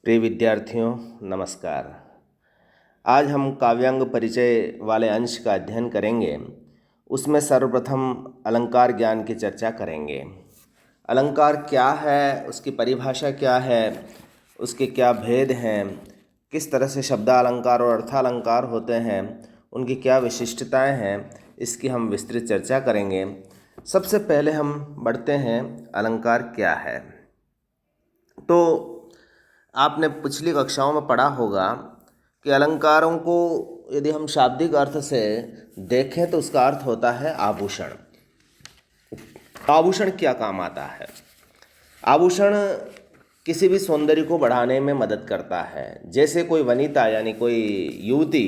प्रिय विद्यार्थियों, नमस्कार। आज हम काव्यांग परिचय वाले अंश का अध्ययन करेंगे। उसमें सर्वप्रथम अलंकार ज्ञान की चर्चा करेंगे। अलंकार क्या है, उसकी परिभाषा क्या है, उसके क्या भेद हैं, किस तरह से शब्दालंकार और अर्थालंकार होते हैं, उनकी क्या विशिष्टताएं हैं, इसकी हम विस्तृत चर्चा करेंगे। सबसे पहले हम बढ़ते हैं अलंकार क्या है। तो आपने पिछली कक्षाओं में पढ़ा होगा कि अलंकारों को यदि हम शाब्दिक अर्थ से देखें तो उसका अर्थ होता है आभूषण। आभूषण क्या काम आता है? आभूषण किसी भी सौंदर्य को बढ़ाने में मदद करता है। जैसे कोई वनिता यानी कोई युवती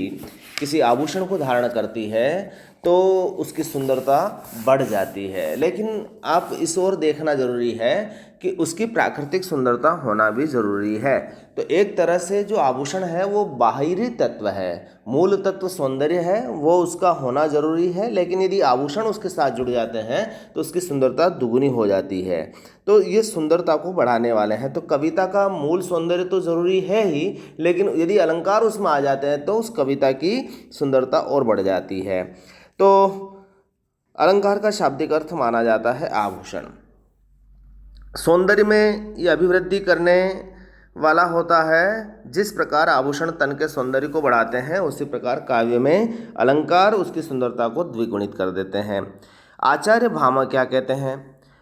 किसी आभूषण को धारण करती है तो उसकी सुंदरता बढ़ जाती है, लेकिन आप इस ओर देखना जरूरी है कि उसकी प्राकृतिक सुंदरता होना भी ज़रूरी है। तो एक तरह से जो आभूषण है वो बाहरी तत्व है, मूल तत्व सौंदर्य है, वो उसका होना ज़रूरी है, लेकिन यदि आभूषण उसके साथ जुड़ जाते हैं तो उसकी सुंदरता दुगुनी हो जाती है। तो ये सुंदरता को बढ़ाने वाले हैं। तो कविता का मूल सौंदर्य तो ज़रूरी है ही, लेकिन यदि अलंकार उसमें आ जाते हैं तो उस कविता की सुंदरता और बढ़ जाती है। तो अलंकार का शाब्दिक अर्थ माना जाता है आभूषण। सौंदर्य में ये अभिवृद्धि करने वाला होता है। जिस प्रकार आभूषण तन के सौंदर्य को बढ़ाते हैं, उसी प्रकार काव्य में अलंकार उसकी सुंदरता को द्विगुणित कर देते हैं। आचार्य भामा क्या कहते हैं?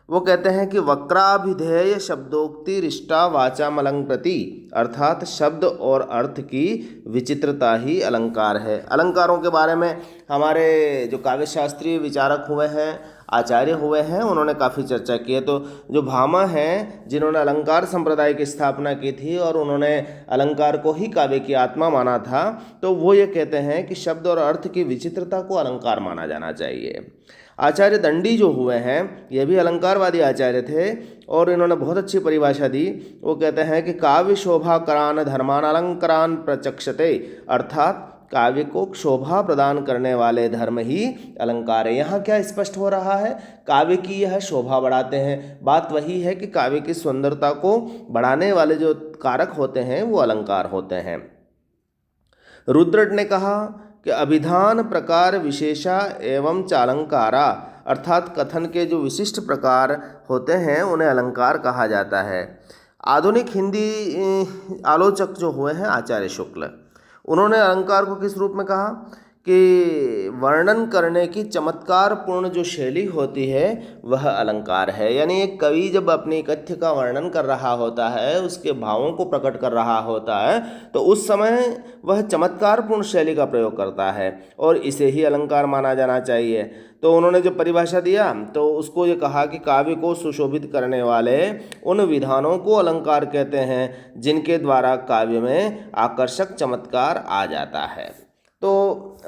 वो कहते हैं कि वक्राभिधेय शब्दोक्ति रिष्टा वाचामलंकृति, अर्थात शब्द और अर्थ की विचित्रता ही अलंकार है। अलंकारों के बारे में हमारे जो काव्यशास्त्रीय विचारक हुए हैं, आचार्य हुए हैं, उन्होंने काफ़ी चर्चा की है। तो जो भामा हैं, जिन्होंने अलंकार संप्रदाय की स्थापना की थी और उन्होंने अलंकार को ही काव्य की आत्मा माना था, तो वो ये कहते हैं कि शब्द और अर्थ की विचित्रता को अलंकार माना जाना चाहिए। आचार्य दंडी जो हुए हैं, ये भी अलंकारवादी आचार्य थे और इन्होंने बहुत अच्छी परिभाषा दी। वो कहते हैं कि काव्य शोभा करान धर्मान अलंकारान प्रचक्षते, अर्थात काव्य को शोभा प्रदान करने वाले धर्म ही अलंकार है। यहाँ क्या स्पष्ट हो रहा है? काव्य की यह शोभा बढ़ाते हैं। बात वही है कि काव्य की सुंदरता को बढ़ाने वाले जो कारक होते हैं वो अलंकार होते हैं। रुद्रट ने कहा कि अभिधान प्रकार विशेषा एवं चालंकारा, अर्थात कथन के जो विशिष्ट प्रकार होते हैं उन्हें अलंकार कहा जाता है। आधुनिक हिंदी आलोचक जो हुए हैं आचार्य शुक्ल, उन्होंने अलंकार को किस रूप में कहा कि वर्णन करने की चमत्कारपूर्ण जो शैली होती है वह अलंकार है। यानी एक कवि जब अपनी कथ्य का वर्णन कर रहा होता है, उसके भावों को प्रकट कर रहा होता है, तो उस समय वह चमत्कारपूर्ण शैली का प्रयोग करता है और इसे ही अलंकार माना जाना चाहिए। तो उन्होंने जो परिभाषा दिया तो उसको ये कहा कि काव्य को सुशोभित करने वाले उन विधानों को अलंकार कहते हैं जिनके द्वारा काव्य में आकर्षक चमत्कार आ जाता है। तो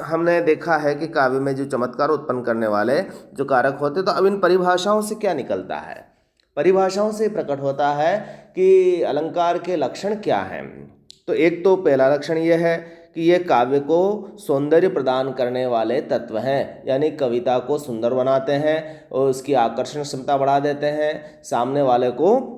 हमने देखा है कि काव्य में जो चमत्कार उत्पन्न करने वाले जो कारक होते, तो अब इन परिभाषाओं से क्या निकलता है? परिभाषाओं से प्रकट होता है कि अलंकार के लक्षण क्या हैं। तो एक तो पहला लक्षण यह है कि ये काव्य को सौंदर्य प्रदान करने वाले तत्व हैं, यानी कविता को सुंदर बनाते हैं और उसकी आकर्षण क्षमता बढ़ा देते हैं। सामने वाले को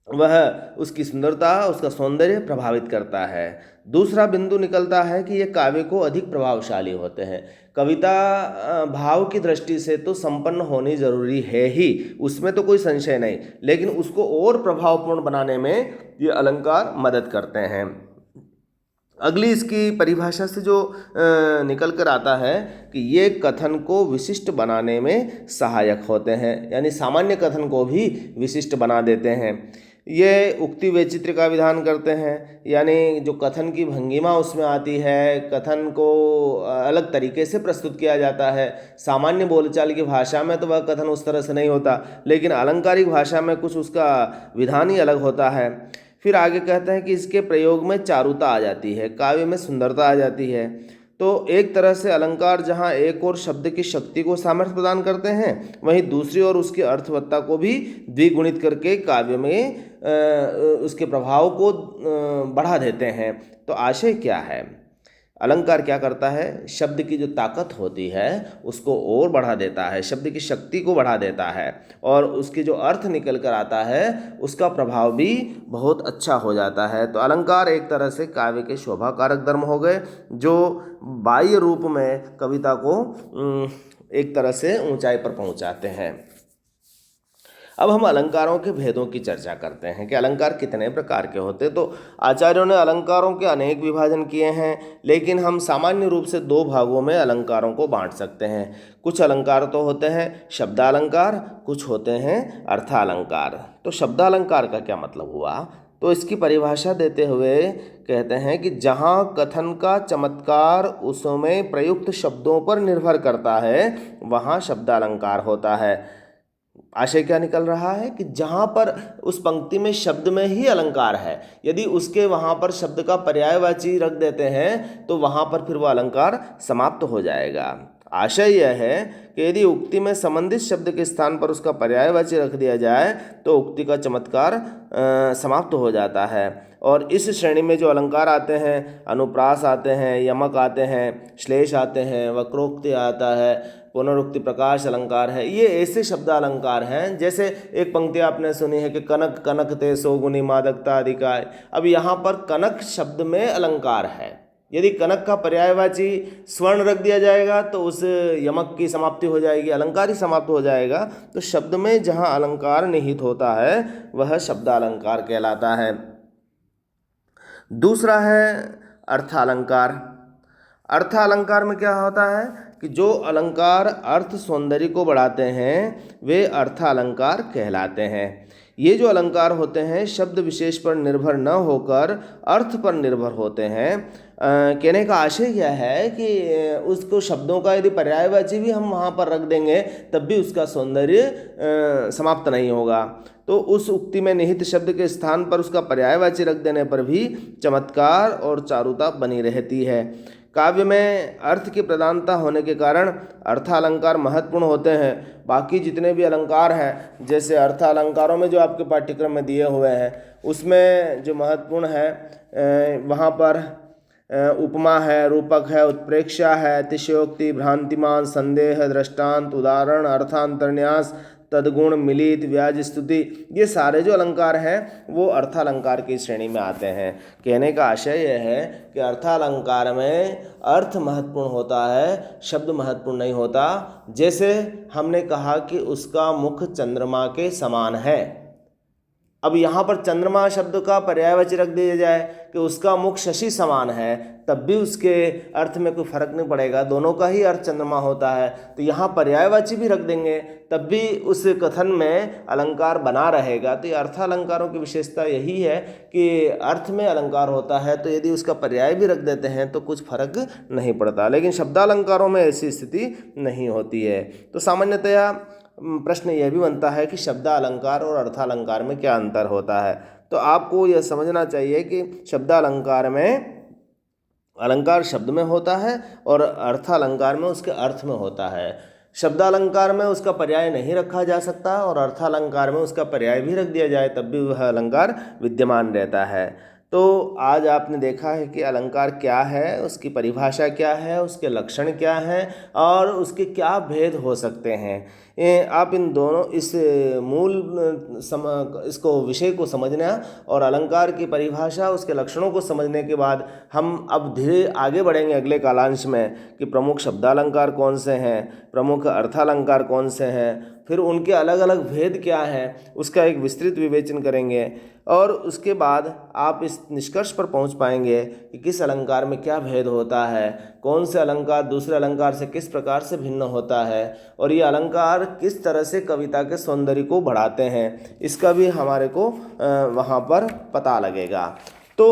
वह उसकी सुंदरता, उसका सौंदर्य प्रभावित करता है। दूसरा बिंदु निकलता है कि ये काव्य को अधिक प्रभावशाली होते हैं। कविता भाव की दृष्टि से तो संपन्न होनी जरूरी है ही, उसमें तो कोई संशय नहीं, लेकिन उसको और प्रभावपूर्ण बनाने में ये अलंकार मदद करते हैं। अगली इसकी परिभाषा से जो निकल कर आता है कि ये कथन को विशिष्ट बनाने में सहायक होते हैं, यानी सामान्य कथन को भी विशिष्ट बना देते हैं। ये उक्ति वैचित्र्य का विधान करते हैं, यानी जो कथन की भंगिमा उसमें आती है, कथन को अलग तरीके से प्रस्तुत किया जाता है। सामान्य बोलचाल की भाषा में तो वह कथन उस तरह से नहीं होता, लेकिन अलंकारिक भाषा में कुछ उसका विधान ही अलग होता है। फिर आगे कहते हैं कि इसके प्रयोग में चारुता आ जाती है, काव्य में सुंदरता आ जाती है। तो एक तरह से अलंकार जहाँ एक और शब्द की शक्ति को सामर्थ्य प्रदान करते हैं, वहीं दूसरी ओर उसकी अर्थवत्ता को भी द्विगुणित करके काव्य में उसके प्रभाव को बढ़ा देते हैं। तो आशय क्या है अलंकार क्या करता है, शब्द की जो ताकत होती है उसको और बढ़ा देता है, शब्द की शक्ति को बढ़ा देता है, और उसकी जो अर्थ निकल कर आता है उसका प्रभाव भी बहुत अच्छा हो जाता है। तो अलंकार एक तरह से काव्य के शोभा कारक धर्म हो गए, जो बाह्य रूप में कविता को एक तरह से ऊंचाई पर पहुंचाते हैं। अब हम अलंकारों के भेदों की चर्चा करते हैं कि अलंकार कितने प्रकार के होते हैं। तो आचार्यों ने अलंकारों के अनेक विभाजन किए हैं, लेकिन हम सामान्य रूप से दो भागों में अलंकारों को बांट सकते हैं। कुछ अलंकार तो होते हैं शब्दालंकार, कुछ होते हैं अर्थालंकार। तो शब्दालंकार का क्या मतलब हुआ, तो इसकी परिभाषा देते हुए कहते हैं कि जहाँ कथन का चमत्कार उसमें प्रयुक्त शब्दों पर निर्भर करता है वहाँ शब्दालंकार होता है। आशय क्या निकल रहा है कि जहाँ पर उस पंक्ति में शब्द में ही अलंकार है, यदि उसके वहाँ पर शब्द का पर्यायवाची रख देते हैं तो वहाँ पर फिर वो अलंकार समाप्त हो जाएगा। आशय यह है कि यदि उक्ति में संबंधित शब्द के स्थान पर उसका पर्यायवाची रख दिया जाए तो उक्ति का चमत्कार समाप्त हो जाता है। और इस श्रेणी में जो अलंकार आते हैं, अनुप्रास आते हैं, यमक आते हैं, श्लेष आते हैं, वक्रोक्ति आता है, पुनरुक्ति प्रकाश अलंकार है। ये ऐसे शब्द अलंकार हैं, जैसे एक पंक्ति आपने सुनी है कि कनक कनक ते सो गुनी मादकता अधिकाय। अब यहाँ पर कनक शब्द में अलंकार है, यदि कनक का पर्यायवाची स्वर्ण रख दिया जाएगा तो उस यमक की समाप्ति हो जाएगी, अलंकार ही समाप्त हो जाएगा। तो शब्द में जहाँ अलंकार निहित होता है वह शब्दालंकार कहलाता है। दूसरा है अर्थालंकार। अर्थालंकार में क्या होता है कि जो अलंकार अर्थ सौंदर्य को बढ़ाते हैं वे अर्थालंकार कहलाते हैं। ये जो अलंकार होते हैं शब्द विशेष पर निर्भर न होकर अर्थ पर निर्भर होते हैं। कहने का आशय यह है कि उसको शब्दों का यदि पर्यायवाची भी हम वहाँ पर रख देंगे तब भी उसका सौंदर्य समाप्त नहीं होगा। तो उस उक्ति में निहित शब्द के स्थान पर उसका पर्यायवाची रख देने पर भी चमत्कार और चारुता बनी रहती है। काव्य में अर्थ की प्रधानता होने के कारण अर्थालंकार महत्वपूर्ण होते हैं। बाकी जितने भी अलंकार हैं, जैसे अर्थालंकारों में जो आपके पाठ्यक्रम में दिए हुए हैं उसमें जो महत्वपूर्ण है वहाँ पर उपमा है, रूपक है, उत्प्रेक्षा है, अतिशयोक्ति, भ्रांतिमान, संदेह, दृष्टांत, उदाहरण, अर्थांतरन्यास, तदगुण, मिलित, व्याज, स्तुति, ये सारे जो अलंकार हैं वो अर्थालंकार की श्रेणी में आते हैं। कहने का आशय यह है कि अर्थालंकार में अर्थ महत्वपूर्ण होता है, शब्द महत्वपूर्ण नहीं होता। जैसे हमने कहा कि उसका मुख चंद्रमा के समान है, अब यहाँ पर चंद्रमा शब्द का पर्यायवाची रख दिया जाए कि उसका मुख शशि समान है, तब भी उसके अर्थ में कोई फर्क नहीं पड़ेगा, दोनों का ही अर्थ चंद्रमा होता है। तो यहाँ पर्यायवाची भी रख देंगे तब भी उस कथन में अलंकार बना रहेगा। तो ये अर्थालंकारों की विशेषता यही है कि अर्थ में अलंकार होता है, तो यदि उसका पर्याय भी रख देते हैं तो कुछ फर्क नहीं पड़ता। लेकिन शब्दालंकारों में ऐसी स्थिति नहीं होती है। तो सामान्यतया प्रश्न यह भी बनता है कि शब्दालंकार और अर्थालंकार में क्या अंतर होता है। तो आपको यह समझना चाहिए कि शब्दालंकार में अलंकार शब्द में होता है और अर्थालंकार में उसके अर्थ में होता है। शब्दालंकार में उसका पर्याय नहीं रखा जा सकता और अर्थालंकार में उसका पर्याय भी रख दिया जाए तब भी वह अलंकार विद्यमान रहता है। तो आज आपने देखा है कि अलंकार क्या है, उसकी परिभाषा क्या है, उसके लक्षण क्या हैं और उसके क्या भेद हो सकते हैं। आप इन दोनों इस इसको विषय को समझना और अलंकार की परिभाषा उसके लक्षणों को समझने के बाद हम अब धीरे आगे बढ़ेंगे अगले कालांश में कि प्रमुख शब्दालंकार कौन से हैं, प्रमुख अर्थालंकार कौन से हैं, फिर उनके अलग अलग भेद क्या हैं, उसका एक विस्तृत विवेचन करेंगे और उसके बाद आप इस निष्कर्ष पर पहुंच पाएंगे कि किस अलंकार में क्या भेद होता है, कौन से अलंकार दूसरे अलंकार से किस प्रकार से भिन्न होता है और ये अलंकार किस तरह से कविता के सौंदर्य को बढ़ाते हैं, इसका भी हमारे को वहाँ पर पता लगेगा। तो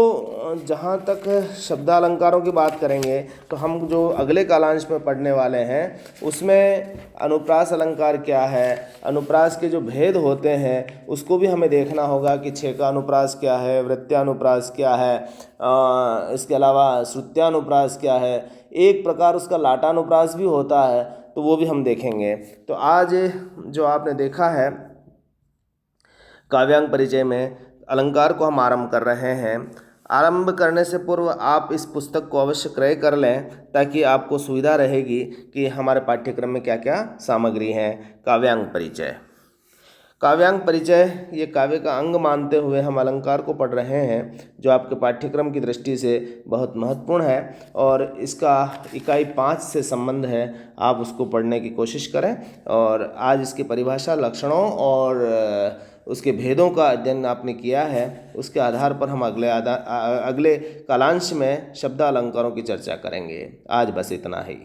जहाँ तक शब्दालंकारों की बात करेंगे तो हम जो अगले कालांश में पढ़ने वाले हैं उसमें अनुप्रास अलंकार क्या है, अनुप्रास के जो भेद होते हैं उसको भी हमें देखना होगा कि छेका अनुप्रास क्या है, वृत्त्यानुप्रास क्या है, इसके अलावा श्रुत्यानुप्रास क्या है, एक प्रकार उसका लाटानुप्रास भी होता है, तो वो भी हम देखेंगे। तो आज जो आपने देखा है काव्यांग परिचय में अलंकार को हम आरंभ कर रहे हैं। आरंभ करने से पूर्व आप इस पुस्तक को अवश्य क्रय कर लें, ताकि आपको सुविधा रहेगी कि हमारे पाठ्यक्रम में क्या क्या सामग्री है। काव्यांग परिचय। काव्यांग परिचय ये काव्य का अंग मानते हुए हम अलंकार को पढ़ रहे हैं, जो आपके पाठ्यक्रम की दृष्टि से बहुत महत्वपूर्ण है और इसका इकाई 5 से संबंध है। आप उसको पढ़ने की कोशिश करें और आज इसकी परिभाषा, लक्षणों और उसके भेदों का अध्ययन आपने किया है। उसके आधार पर हम अगले कालांश में शब्दालंकारों की चर्चा करेंगे। आज बस इतना ही।